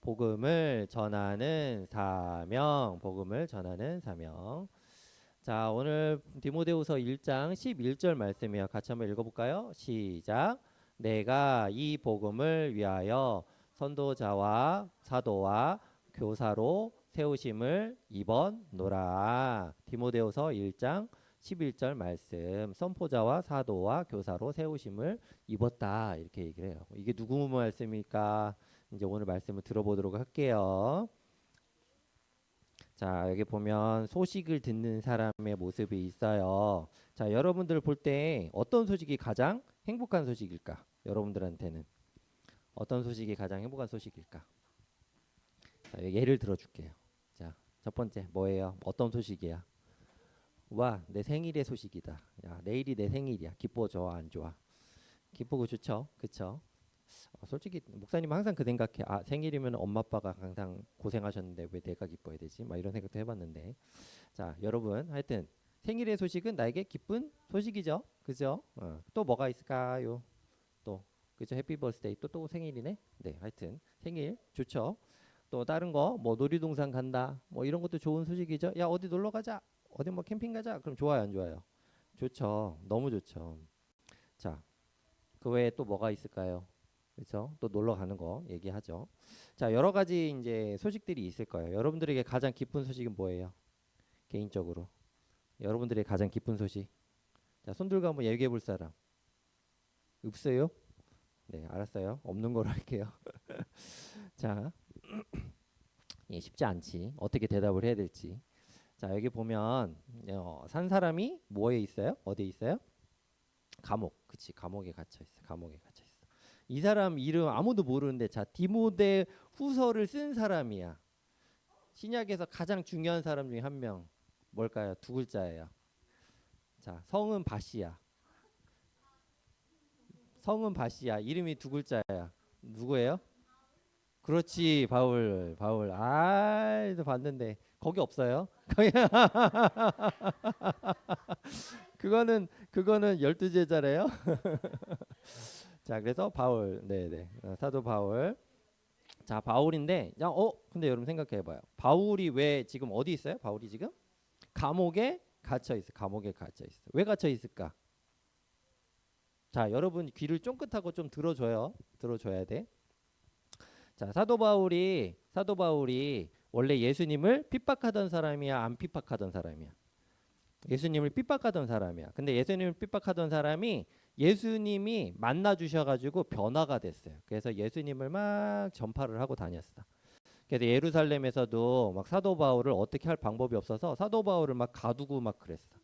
복음을 전하는 사명, 복음을 전하는 사명. 자, 오늘 디모데후서 1장 11절 말씀이에요. 같이 한번 읽어볼까요? 시작. 내가 이 복음을 위하여 선도자와 사도와 교사로 세우심을 입었노라. 디모데후서 1장 11절 말씀. 선포자와 사도와 교사로 세우심을 입었다. 이렇게 얘기를 해요. 이게 누구 말씀일까? 이제 오늘 말씀을 들어보도록 할게요. 자, 여기 보면 소식을 듣는 사람의 모습이 있어요. 자, 여러분들 볼 때 어떤 소식이 가장 행복한 소식일까? 여러분들한테는 어떤 소식이 가장 행복한 소식일까? 자, 예를 들어 줄게요. 자, 첫 번째 뭐예요? 어떤 소식이야? 와, 내 생일의 소식이다. 야, 내일이 내 생일이야. 기뻐, 좋아, 안 좋아? 기쁘고 좋죠. 그쵸? 솔직히 목사님은 항상 그 생각해. 아, 생일이면 엄마 아빠가 항상 고생하셨는데 왜 내가 기뻐야 되지? 막 이런 생각도 해봤는데. 자, 여러분, 하여튼 생일의 소식은 나에게 기쁜 소식이죠. 그죠? 또 뭐가 있을까요? 또 그죠? 해피 버스데이 또 생일이네. 네, 하여튼 생일 좋죠. 또 다른 거 뭐 놀이동산 간다. 뭐 이런 것도 좋은 소식이죠. 야, 어디 놀러 가자. 어디 뭐 캠핑 가자. 그럼 좋아요, 안 좋아요? 좋죠. 너무 좋죠. 자, 그 외에 또 뭐가 있을까요? 그렇죠? 또 놀러 가는 거 얘기하죠. 자, 여러 가지 이제 소식들이 있을 거예요. 여러분들에게 가장 기쁜 소식은 뭐예요? 개인적으로 여러분들의 가장 기쁜 소식. 자, 손 들고 한번 얘기해 볼 사람. 없어요? 네, 알았어요. 없는 걸로 할게요. 자, 예, 쉽지 않지. 어떻게 대답을 해야 될지. 자, 여기 보면 산 사람이 뭐에 있어요? 어디에 있어요? 감옥. 그치, 감옥에 갇혀 있어. 감옥에 갇혀 있어. 이 사람 이름 아무도 모르는데, 자, 디모데 후서를 쓴 사람이야. 신약에서 가장 중요한 사람 중에 한 명. 뭘까요? 두 글자예요. 자, 성은 바시야. 성은 바시야. 이름이 두 글자야. 누구예요? 그렇지, 바울. 바울. 아, 또 봤는데 거기 없어요. 그거는 열두 제자래요. 자, 그래서 바울. 네, 네. 사도 바울. 자, 바울인데, 야, 근데 여러분 생각해봐요. 바울이 왜 지금 어디 있어요? 바울이 지금 감옥에 갇혀 있어. 감옥에 갇혀 있어. 왜 갇혀 있을까? 자, 여러분 귀를 쫑긋하고 좀 들어줘요. 들어줘야 돼. 자, 사도 바울이 원래 예수님을 핍박하던 사람이야, 안 핍박하던 사람이야? 예수님을 핍박하던 사람이야. 근데 예수님을 핍박하던 사람이 예수님이 만나 주셔가지고 변화가 됐어요. 그래서 예수님을 막 전파를 하고 다녔어. 그래서 예루살렘에서도 막 사도 바울을 어떻게 할 방법이 없어서 사도 바울을 막 가두고 막 그랬어.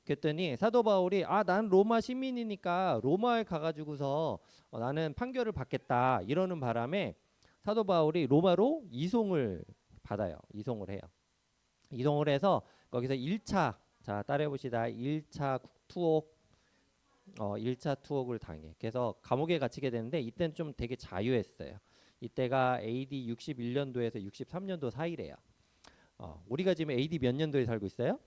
그랬더니 사도 바울이 난 로마 시민이니까 로마에 가가지고서 나는 판결을 받겠다 이러는 바람에 사도 바울이 로마로 이송을 받아요. 이송을 해요. 이송을 해서 거기서 1차, 자 따라해 봅시다. 1차 투옥, 1차 투옥을 당해. 그래서 감옥에 갇히게 되는데 이때는 좀 되게 자유했어요. 이때가 AD 61년도에서 63년도 사이래요. 우리가 지금 AD 몇 년도에 살고 있어요?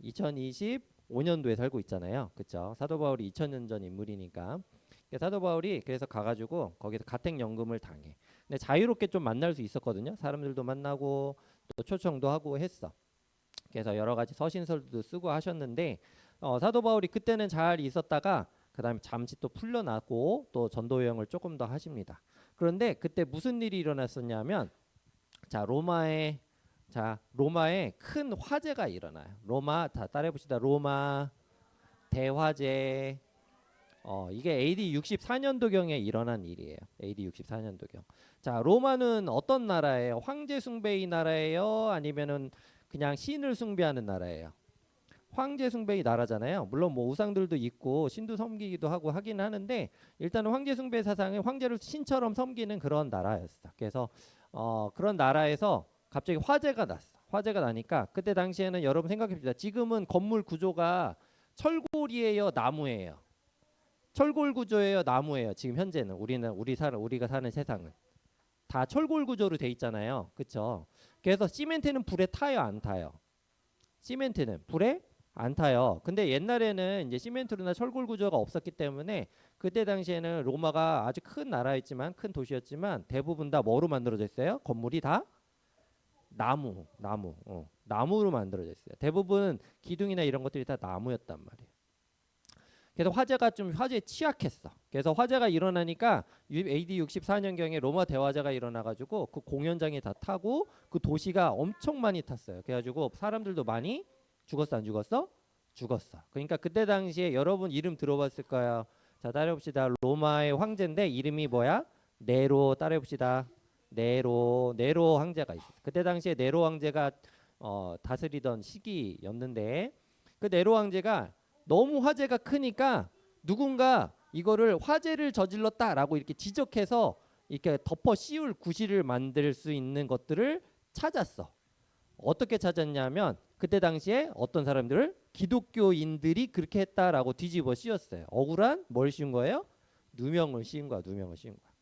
2025년도에 살고 있잖아요. 그렇죠? 사도 바울이 2000년 전 인물이니까. 사도 바울이 그래서 가가지고 거기서 가택연금을 당해. 근데 자유롭게 좀 만날 수 있었거든요. 사람들도 만나고 또 초청도 하고 했어. 그래서 여러 가지 서신서도 쓰고 하셨는데 사도 바울이 그때는 잘 있었다가 그다음에 잠시 또 풀려나고 또 전도 여행을 조금 더 하십니다. 그런데 그때 무슨 일이 일어났었냐면 자 로마에 큰 화재가 일어나요. 로마 다 따라해 봅시다. 로마 대화재. 이게 AD 64년도경에 일어난 일이에요. AD 64년도경. 자, 로마는 어떤 나라예요? 황제 숭배의 나라예요? 아니면은 그냥 신을 숭배하는 나라예요? 황제 숭배의 나라잖아요. 물론 뭐 우상들도 있고 신도 섬기기도 하고 하긴 하는데 일단은 황제 숭배 사상은 황제를 신처럼 섬기는 그런 나라였어. 그래서 그런 나라에서 갑자기 화재가 났어. 화재가 나니까 그때 당시에는 여러분 생각해 봅시다. 지금은 건물 구조가 철골이에요, 나무예요? 철골 구조예요, 나무예요? 지금 현재는 우리가 사는 세상은 다 철골 구조로 돼 있잖아요. 그렇죠? 그래서 시멘트는 불에 타요, 안 타요? 시멘트는 불에 안 타요. 근데 옛날에는 이제 시멘트로나 철골 구조가 없었기 때문에 그때 당시에는 로마가 아주 큰 나라였지만 큰 도시였지만 대부분 다 뭐로 만들어져 있어요? 건물이 다 나무로 만들어져 있어요. 대부분 기둥이나 이런 것들이 다 나무였단 말이에요. 그래서 화재가 좀 화재에 취약했어. 그래서 화재가 일어나니까 AD 64년경에 로마 대화재가 일어나가지고 그 공연장에 다 타고 그 도시가 엄청 많이 탔어요. 그래가지고 사람들도 많이 죽었어, 안 죽었어? 죽었어. 그러니까 그때 당시에 여러분 이름 들어봤을 거야. 자, 따라해봅시다. 로마의 황제인데 이름이 뭐야? 네로. 따라해봅시다. 네로 황제가 있었어. 그때 당시에 네로 황제가 다스리던 시기였는데 그 네로 황제가 너무 화재가 크니까 누군가 이거를 화재를 저질렀다라고 이렇게 지적해서 이렇게 덮어 씌울 구실을 만들 수 있는 것들을 찾았어. 어떻게 찾았냐면 그때 당시에 어떤 사람들을 기독교인들이 그렇게 했다라고 뒤집어 씌웠어요. 억울한 뭘 씌운 거예요? 누명을 씌운 거야. 누명을 씌운 거야.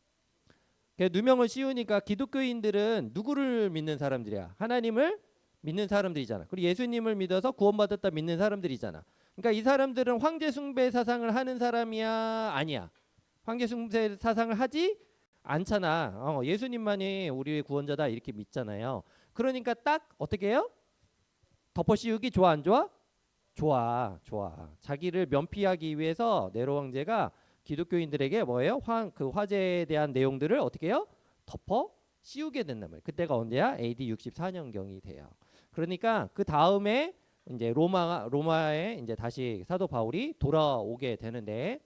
그 누명을 씌우니까 기독교인들은 누구를 믿는 사람들이야? 하나님을 믿는 사람들이잖아. 그리고 예수님을 믿어서 구원받았다 믿는 사람들이잖아. 그러니까 이 사람들은 황제 숭배 사상을 하는 사람이야? 아니야. 황제 숭배 사상을 하지 않잖아. 예수님만이 우리의 구원자다 이렇게 믿잖아요. 그러니까 딱 어떻게 해요? 덮어씌우기 좋아 안 좋아? 좋아, 좋아. 자기를 면피하기 위해서 네로 황제가 기독교인들에게 뭐예요? 그 화재에 대한 내용들을 어떻게 해요? 덮어 씌우게 된단 말이에요. 그때가 언제야? AD 64년경이 돼요. 그러니까 그 다음에 이제 로마에 이제 다시 사도 바울이 돌아오게 되는데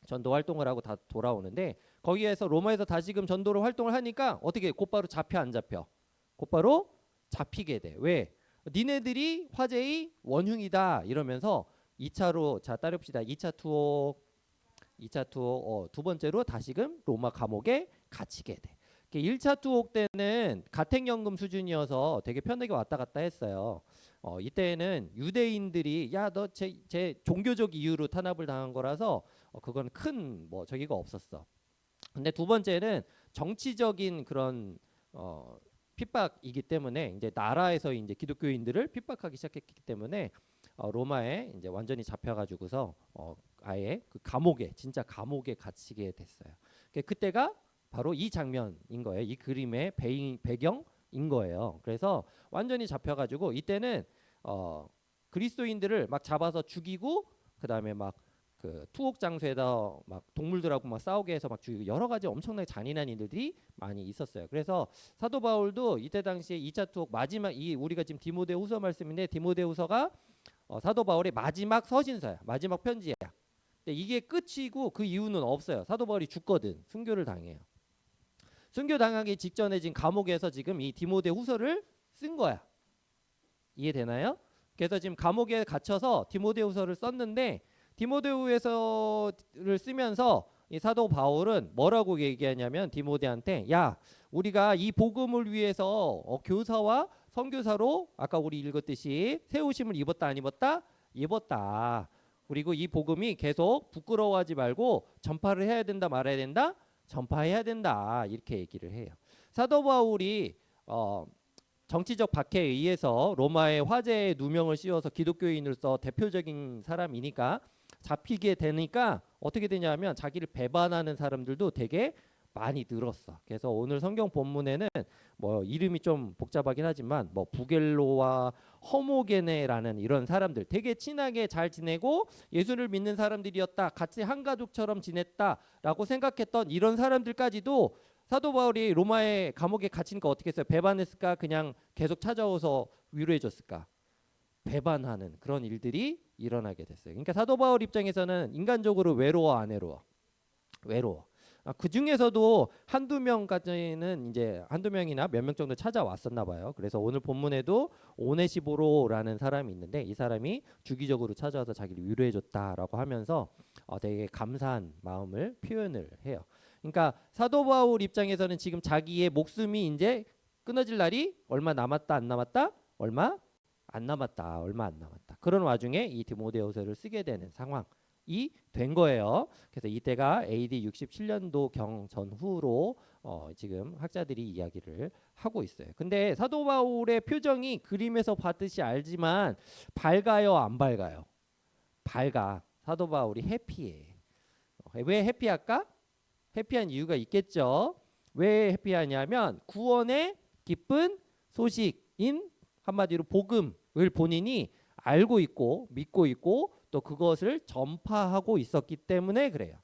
전도 활동을 하고 다 돌아오는데 거기에서 로마에서 다시금 전도로 활동을 하니까 어떻게 곧바로 잡혀 안 잡혀? 곧바로 잡히게 돼. 왜? 니네들이 화재의 원흉이다 이러면서 2차로 자 따릅시다. 2차 투옥 두 번째로 다시금 로마 감옥에 갇히게 돼. 1차 투옥 때는 가택연금 수준이어서 되게 편하게 왔다 갔다 했어요. 이때는 유대인들이 야 너 제 종교적 이유로 탄압을 당한 거라서 그건 큰 뭐 저기가 없었어. 근데 두 번째는 정치적인 그런 핍박이기 때문에 이제 나라에서 이제 기독교인들을 핍박하기 시작했기 때문에 로마에 이제 완전히 잡혀가지고서 아예 그 감옥에 진짜 감옥에 갇히게 됐어요. 그때가 바로 이 장면인 거예요. 이 그림의 배경인 거예요. 그래서 완전히 잡혀가지고 이때는 그리스도인들을 막 잡아서 죽이고 그 다음에 막 그 투옥 장소에다 막 동물들하고 막 싸우게 해서 막 죽이고 여러 가지 엄청나게 잔인한 일들이 많이 있었어요. 그래서 사도 바울도 이때 당시에 2차 투옥 마지막 이 우리가 지금 디모데후서 말씀인데 디모데후서가 사도 바울의 마지막 서신서야. 마지막 편지야. 근데 이게 끝이고 그 이유는 없어요. 사도 바울이 죽거든. 순교를 당해요. 순교 당하기 직전에 지금 감옥에서 지금 이 디모데후서를 쓴 거야. 이해되나요? 그래서 지금 감옥에 갇혀서 디모데후서를 썼는데 디모데후서를 쓰면서 이 사도 바울은 뭐라고 얘기하냐면 디모데한테 야 우리가 이 복음을 위해서 교사와 선교사로 아까 우리 읽었듯이 세우심을 입었다 안 입었다? 입었다. 그리고 이 복음이 계속 부끄러워하지 말고 전파를 해야 된다 말아야 된다? 전파해야 된다. 이렇게 얘기를 해요. 사도 바울이 정치적 박해에 의해서 로마의 화재에 누명을 씌워서 기독교인으로서 대표적인 사람이니까 잡히게 되니까 어떻게 되냐면 자기를 배반하는 사람들도 되게 많이 늘었어. 그래서 오늘 성경 본문에는 뭐 이름이 좀 복잡하긴 하지만 뭐 부겔로와 허모게네라는 이런 사람들 되게 친하게 잘 지내고 예수를 믿는 사람들이었다. 같이 한 가족처럼 지냈다라고 생각했던 이런 사람들까지도 사도 바울이 로마의 감옥에 갇히니까 어떻게 했어요? 배반했을까? 그냥 계속 찾아와서 위로해 줬을까? 배반하는 그런 일들이 일어나게 됐어요. 그러니까 사도 바울 입장에서는 인간적으로 외로워 안 외로워? 외로워. 그 중에서도 한두 명까지는 이제 한두 명이나 몇 명 정도 찾아왔었나 봐요. 그래서 오늘 본문에도 오네시보로라는 사람이 있는데 이 사람이 주기적으로 찾아와서 자기를 위로해 줬다라고 하면서 되게 감사한 마음을 표현을 해요. 그러니까 사도 바울 입장에서는 지금 자기의 목숨이 이제 끊어질 날이 얼마 남았다 안 남았다? 얼마 안 남았다. 얼마 안 남았다. 그런 와중에 이 디모데후서를 쓰게 되는 상황이 된 거예요. 그래서 이때가 AD 67년도 경 전후로 지금 학자들이 이야기를 하고 있어요. 근데 사도 바울의 표정이 그림에서 봤듯이 알지만 밝아요, 안 밝아요? 밝아. 사도 바울이 해피해. 왜 해피할까? 해피한 이유가 있겠죠. 왜 해피하냐면 구원의 기쁜 소식인 한마디로 복음을 본인이 알고 있고 믿고 있고 또 그것을 전파하고 있었기 때문에 그래요.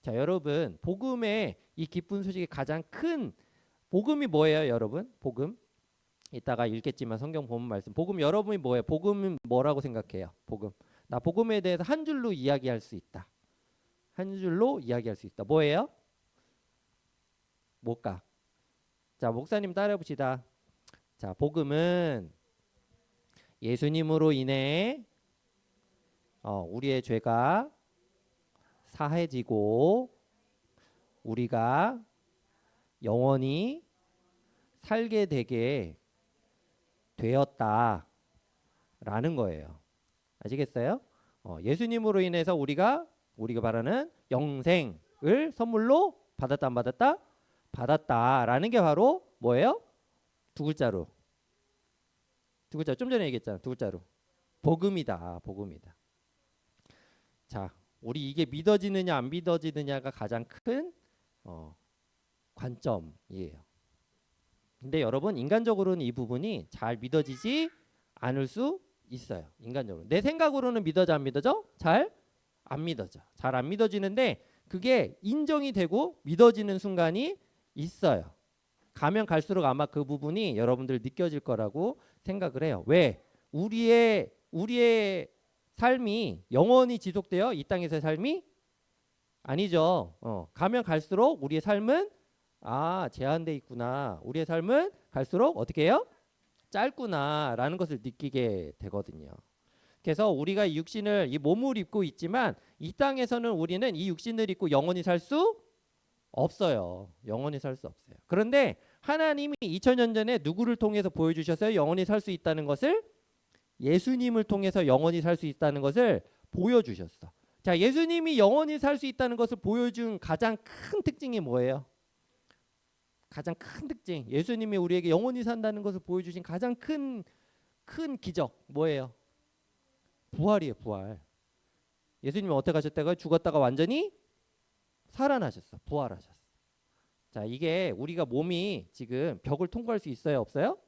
자, 여러분, 복음의 이 기쁜 소식의 가장 큰 복음이 뭐예요, 여러분? 복음. 이따가 읽겠지만 성경 본문 말씀. 복음 여러분이 뭐예요? 복음은 뭐라고 생각해요? 복음. 나 복음에 대해서 한 줄로 이야기할 수 있다. 한 줄로 이야기할 수 있다. 뭐예요? 뭘까? 자, 목사님 따라해 봅시다. 자, 복음은 예수님으로 인해 우리의 죄가 사해지고 우리가 영원히 살게 되게 되었다라는 거예요. 아시겠어요? 예수님으로 인해서 우리가 바라는 영생을 선물로 받았다 안 받았다? 받았다라는 게 바로 뭐예요? 두 글자로. 두 글자 좀 전에 얘기했잖아. 두 글자로. 복음이다. 복음이다. 자, 우리 이게 믿어지느냐 안 믿어지느냐가 가장 큰 관점이에요. 근데 여러분 인간적으로는 이 부분이 잘 믿어지지 않을 수 있어요. 인간적으로. 내 생각으로는 믿어져 안 믿어져? 잘 안 믿어져. 잘 안 믿어지는데 그게 인정이 되고 믿어지는 순간이 있어요. 가면 갈수록 아마 그 부분이 여러분들 느껴질 거라고 생각을 해요. 왜? 우리의 삶이 영원히 지속되어 이 땅에서의 삶이 아니죠. 가면 갈수록 우리의 삶은 제한돼 있구나. 우리의 삶은 갈수록 어떻게 해요? 짧구나라는 것을 느끼게 되거든요. 그래서 우리가 이 육신을 이 몸을 입고 있지만 이 땅에서는 우리는 이 육신을 입고 영원히 살 수 없어요. 영원히 살 수 없어요. 그런데 하나님이 2000년 전에 누구를 통해서 보여주셨어요? 영원히 살 수 있다는 것을 예수님을 통해서 영원히 살 수 있다는 것을 보여주셨어. 자, 예수님이 영원히 살 수 있다는 것을 보여준 가장 큰 특징이 뭐예요? 가장 큰 특징, 예수님이 우리에게 영원히 산다는 것을 보여주신 가장 큰 기적 뭐예요? 부활이에요. 부활. 예수님이 어떻게 하셨다고요? 죽었다가 완전히 살아나셨어. 부활하셨어. 자, 이게 우리가 몸이 지금 벽을 통과할 수 있어요? 없어요?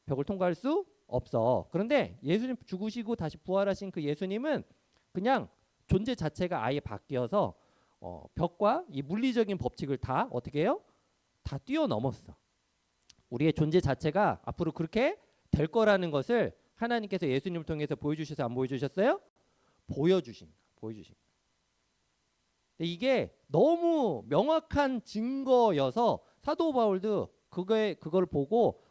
벽을 통과할 수 없어. 그런데 예수님 죽으시고 다시 부활하신 그 예수님은 그냥 존재 자체가 아예 바뀌어서 벽과 이 물리적인 법칙을 다 어떻게 해요? 다 뛰어넘었어. 우리의 존재 자체가 앞으로 그렇게 될 거라는 것을 하나님께서 예수님을 통해서 보여주셔서 안 보여주셨어요? 보여주신 거예요. 근데 이게 너무 명확한 증거여서 사도 바울도 그걸 보고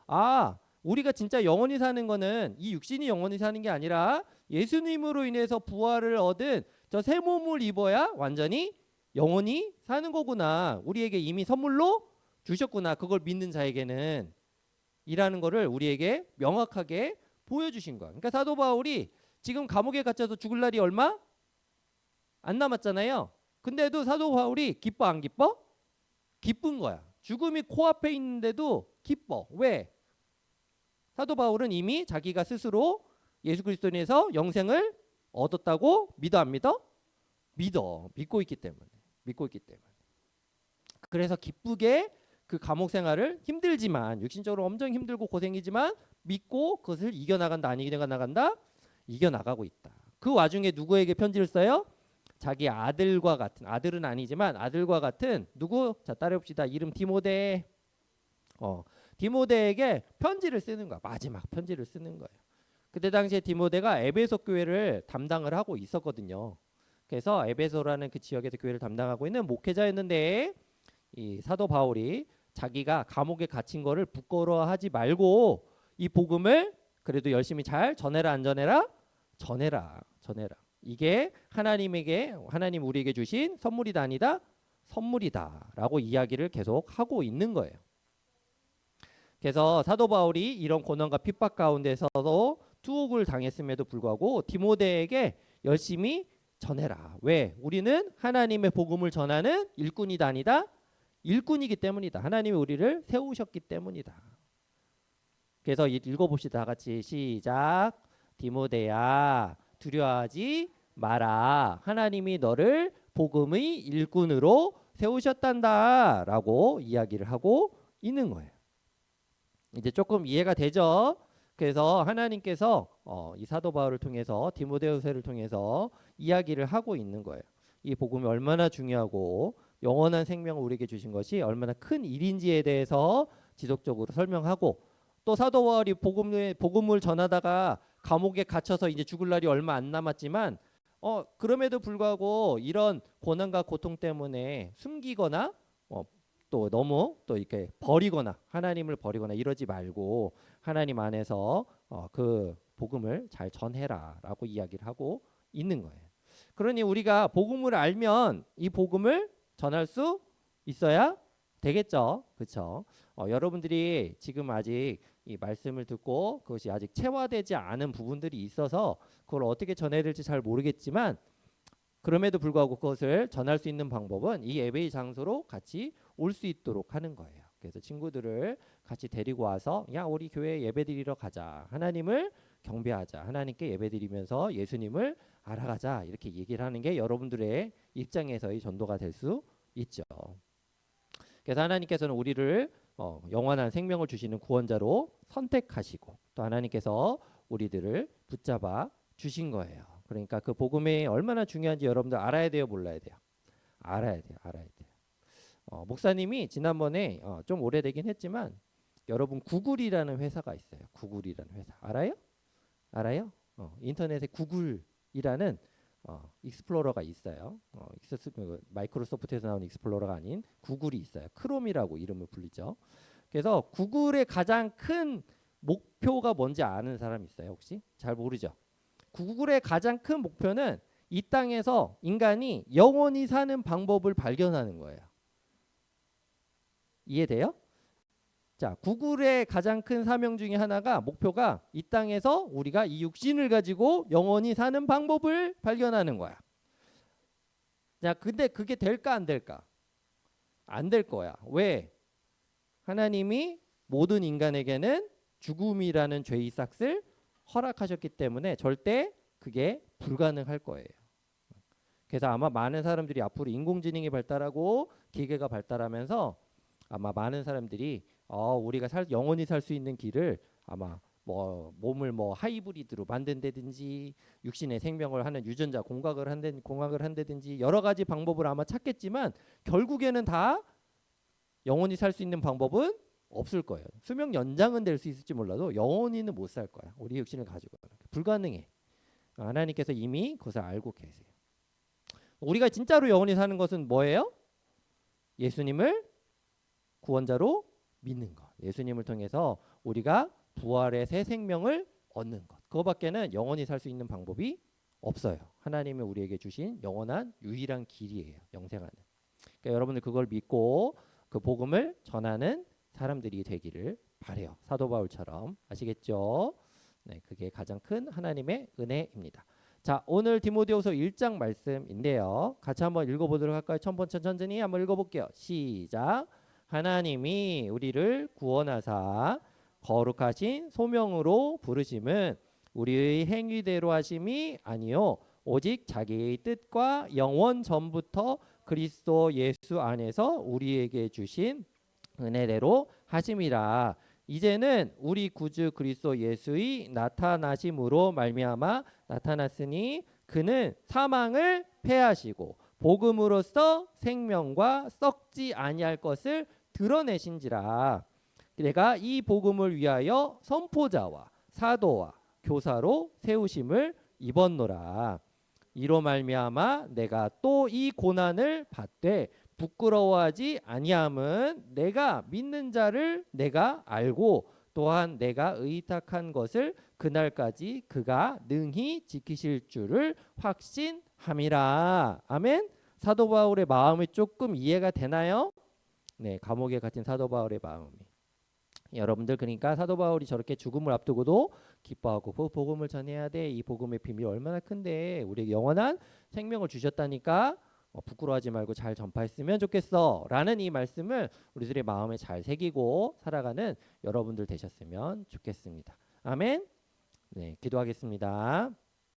우리가 진짜 영원히 사는 거는 이 육신이 영원히 사는 게 아니라 예수님으로 인해서 부활을 얻은 저 새 몸을 입어야 완전히 영원히 사는 거구나. 우리에게 이미 선물로 주셨구나. 그걸 믿는 자에게는 이라는 거를 우리에게 명확하게 보여주신 거야. 그러니까 사도 바울이 지금 감옥에 갇혀서 죽을 날이 얼마 안 남았잖아요. 근데도 사도 바울이 기뻐 안 기뻐? 기쁜 거야. 죽음이 코앞에 있는데도 기뻐. 왜? 사도 바울은 이미 자기가 스스로 예수 그리스도에 대해서 영생을 얻었다고 믿어 안 믿어? 믿어. 믿고 있기 때문에. 그래서 기쁘게 그 감옥 생활을 힘들지만 육신적으로 엄청 힘들고 고생이지만 믿고 그것을 이겨나간다. 안 이겨나간다? 이겨나가고 있다. 그 와중에 누구에게 편지를 써요? 자기 아들과 같은, 아들은 아니지만 아들과 같은 누구? 자, 따라해봅시다. 이름 디모데. 디모데에게 편지를 쓰는 거야. 마지막 편지를 쓰는 거예요. 그때 당시에 디모데가 에베소 교회를 담당을 하고 있었거든요. 그래서 에베소라는 그 지역에서 교회를 담당하고 있는 목회자였는데 이 사도 바울이 자기가 감옥에 갇힌 거를 부끄러워하지 말고 이 복음을 그래도 열심히 잘 전해라 안 전해라? 전해라. 이게 하나님 우리에게 주신 선물이다 아니다? 선물이다라고 이야기를 계속 하고 있는 거예요. 그래서 사도 바울이 이런 고난과 핍박 가운데서도 투옥을 당했음에도 불구하고 디모데에게 열심히 전해라. 왜? 우리는 하나님의 복음을 전하는 일꾼이다 아니다? 일꾼이기 때문이다. 하나님이 우리를 세우셨기 때문이다. 그래서 읽어봅시다. 다 같이 시작. 디모데야 두려워하지 마라. 하나님이 너를 복음의 일꾼으로 세우셨단다 라고 이야기를 하고 있는 거예요. 이제 조금 이해가 되죠? 그래서 하나님께서 이 사도 바울을 통해서 디모데후서를 통해서 이야기를 하고 있는 거예요. 이 복음이 얼마나 중요하고 영원한 생명을 우리에게 주신 것이 얼마나 큰 일인지에 대해서 지속적으로 설명하고, 또 사도 바울이 복음을 전하다가 감옥에 gat혀서 이제 죽을 날이 얼마 안 남았지만 그럼에도 불구하고 이런 고난과 고통 때문에 숨기거나 또 너무 또 이렇게 버리거나 하나님을 버리거나 이러지 말고 하나님 안에서 그 복음을 잘 전해라라고 이야기를 하고 있는 거예요. 그러니 우리가 복음을 알면 이 복음을 전할 수 있어야 되겠죠. 그렇죠? 여러분들이 지금 아직 이 말씀을 듣고 그것이 아직 체화되지 않은 부분들이 있어서 그걸 어떻게 전해야 될지 잘 모르겠지만, 그럼에도 불구하고 그것을 전할 수 있는 방법은 이 예배의 장소로 같이 올 수 있도록 하는 거예요. 그래서 친구들을 같이 데리고 와서 야 우리 교회에 예배드리러 가자. 하나님을 경배하자. 하나님께 예배드리면서 예수님을 알아가자. 이렇게 얘기를 하는 게 여러분들의 입장에서의 전도가 될 수 있죠. 그래서 하나님께서는 우리를 영원한 생명을 주시는 구원자로 선택하시고 또 하나님께서 우리들을 붙잡아 주신 거예요. 그러니까 그 복음이 얼마나 중요한지 여러분들 알아야 돼요, 몰라야 돼요? 알아야 돼요, 알아야 돼요. 목사님이 지난번에 좀 오래되긴 했지만 여러분 구글이라는 회사가 있어요. 구글이라는 회사 알아요? 알아요? 인터넷에 구글이라는 익스플로러가 있어요. 마이크로소프트에서 나온 익스플로러가 아닌 구글이 있어요. 크롬이라고 이름을 불리죠. 그래서 구글의 가장 큰 목표가 뭔지 아는 사람 있어요? 혹시? 잘 모르죠? 구글의 가장 큰 목표는 이 땅에서 인간이 영원히 사는 방법을 발견하는 거예요. 이해돼요? 자, 구글의 가장 큰 사명 중에 하나가 목표가 이 땅에서 우리가 이 육신을 가지고 영원히 사는 방법을 발견하는 거야. 자, 근데 그게 될까 안 될까? 안 될 거야. 왜? 하나님이 모든 인간에게는 죽음이라는 죄의 삭을 허락하셨기 때문에 절대 그게 불가능할 거예요. 그래서 아마 많은 사람들이 앞으로 인공지능이 발달하고 기계가 발달하면서 아마 많은 사람들이 우리가 영원히 살 수 있는 길을 아마 몸을 하이브리드로 만든다든지 육신의 생명을 하는 유전자 공학을 한다든지 여러 가지 방법을 아마 찾겠지만 결국에는 다 영원히 살 수 있는 방법은 없을 거예요. 수명 연장은 될 수 있을지 몰라도 영원히는 못 살 거야. 우리 육신을 가지고 불가능해. 하나님께서 이미 그것을 알고 계세요. 우리가 진짜로 영원히 사는 것은 뭐예요? 예수님을 구원자로 믿는 것. 예수님을 통해서 우리가 부활의 새 생명을 얻는 것. 그거밖에는 영원히 살 수 있는 방법이 없어요. 하나님이 우리에게 주신 영원한 유일한 길이에요. 영생하는. 그러니까 여러분들 그걸 믿고 그 복음을 전하는 사람들이 되기를 바래요. 사도 바울처럼. 아시겠죠? 네, 그게 가장 큰 하나님의 은혜입니다. 자, 오늘 디모데후서 1장 말씀인데요. 같이 한번 읽어보도록 할까요? 천천히 한번 읽어볼게요. 시작. 하나님이 우리를 구원하사 거룩하신 소명으로 부르심은 우리의 행위대로 하심이 아니요 오직 자기의 뜻과 영원 전부터 그리스도 예수 안에서 우리에게 주신 은혜대로 하심이라. 이제는 우리 구주 그리스도 예수의 나타나심으로 말미암아 나타났으니 그는 사망을 패하시고 복음으로써 생명과 썩지 아니할 것을 드러내신지라. 내가 이 복음을 위하여 선포자와 사도와 교사로 세우심을 입었노라. 이로 말미암아 내가 또 이 고난을 받되 부끄러워하지 아니함은 내가 믿는 자를 내가 알고 또한 내가 의탁한 것을 그날까지 그가 능히 지키실 줄을 확신함이라. 아멘. 사도 바울의 마음이 조금 이해가 되나요? 네, 감옥에 갇힌 사도 바울의 마음이. 여러분들 그러니까 사도 바울이 저렇게 죽음을 앞두고도 기뻐하고 복음을 전해야 돼. 이 복음의 비밀이 얼마나 큰데 우리에게 영원한 생명을 주셨다니까. 부끄러워하지 말고 잘 전파했으면 좋겠어 라는 이 말씀을 우리들의 마음에 잘 새기고 살아가는 여러분들 되셨으면 좋겠습니다. 아멘. 네, 기도하겠습니다.